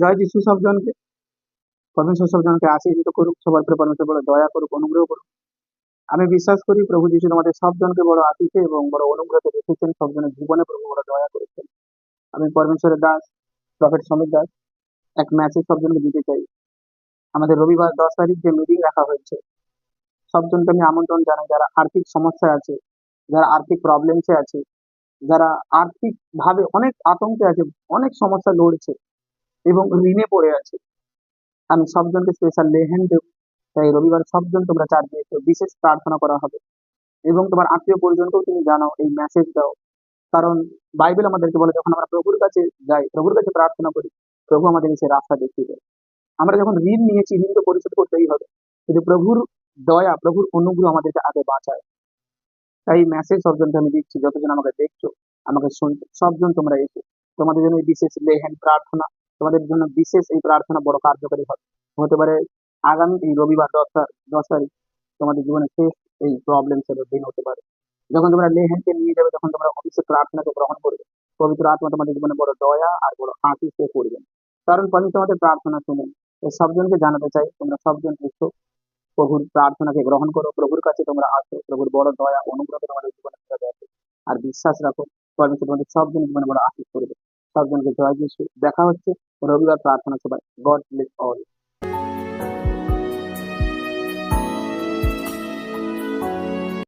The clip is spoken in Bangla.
জয় যিশু সবজনকে, পরমেশ্বর সবজনকে আশীর্বাদ করুক, সবার উপরে পরমেশ্বর বড় দয়া করুক, অনুগ্রহ করুক। আমি বিশ্বাস করি প্রভু যিশু তোমাদের সবজনকে বড় আশীষে এবং বড় অনুগ্রহে রেখেছেন, সবজনের জীবনে প্রভু বড় দয়া করেছেন। আমি পরমেশ্বরের দাস প্রফেট সমীর দাস এক মেসেজ সবজনকে দিতে চাই। আমাদের রবিবার 10 তারিখ যে মিটিং রাখা হয়েছে, সবজনকে আমি আমন্ত্রণ জানাই, যারা আর্থিক সমস্যায় আছে, যারা আর্থিক প্রবলেমসে আছে, যারা আর্থিক ভাবে অনেক আতঙ্কে আছে, অনেক সমস্যা লড়ছে এবং ঋণে পড়ে আছে। আমি সবজনকে স্পেশাল লেহেন দেব। তাই রবিবার সবজন তোমরা চার্চে এসো, বিশেষ প্রার্থনা করা হবে এবং তোমার আত্মীয় পরিজনকেও তুমি জানাও, এই মেসেজ দাও। কারণ বাইবেল আমাদেরকে বলে, যখন আমরা প্রভুর কাছে যাই, প্রভুর কাছে প্রার্থনা করি, প্রভু আমাদের সে রাস্তা দেখিয়ে দেয়। আমরা যখন ঋণ নিয়েছি, ঋণ তো পরিশোধ করতেই হবে, কিন্তু প্রভুর দয়া, প্রভুর অনুগ্রহ আমাদেরকে আগে বাঁচায়। তাই মেসেজ সবজনকে আমি দিচ্ছি, যতজন আমাকে দেখছো, আমাকে শুনছো, সবজন তোমরা এসো। তোমাদের জন্য এই বিশেষ লেহেন প্রার্থনা, তোমাদের জন্য বিশেষ এই প্রার্থনা বড় কার্যকারী হবে। হতে পারে আগামী এই রবিবার 10 তারিখ তোমাদের জীবনে শেষ এই প্রবলেম সেটার দিন হতে পারে। যখন তোমরা লেহেনকে নিয়ে যাবে, তখন তোমরা অবশ্যই প্রার্থনাকে গ্রহণ করবে। পবিত্র আত্মা তোমাদের জীবনে বড় দয়া আর বড় আশীষ করবেন, কারণ আমি তোমাদের প্রার্থনা শুনেন। তো সবজনকে জানাতে চাই, তোমরা সবজন এসো, প্রভুর প্রার্থনাকে গ্রহণ করো, প্রভুর কাছে তোমরা আসো, প্রভুর বড় দয়া অনুগ্রহ তোমাদের জীবনে ফেরত আসে। আর বিশ্বাস রাখো, পরমেশ্বর তোমাদের সবজন জীবনে বড় আশীষ করবে। সবজনকে জয় যিশু। দেখা হচ্ছে রবিবার প্রার্থনা সভায়। God bless all.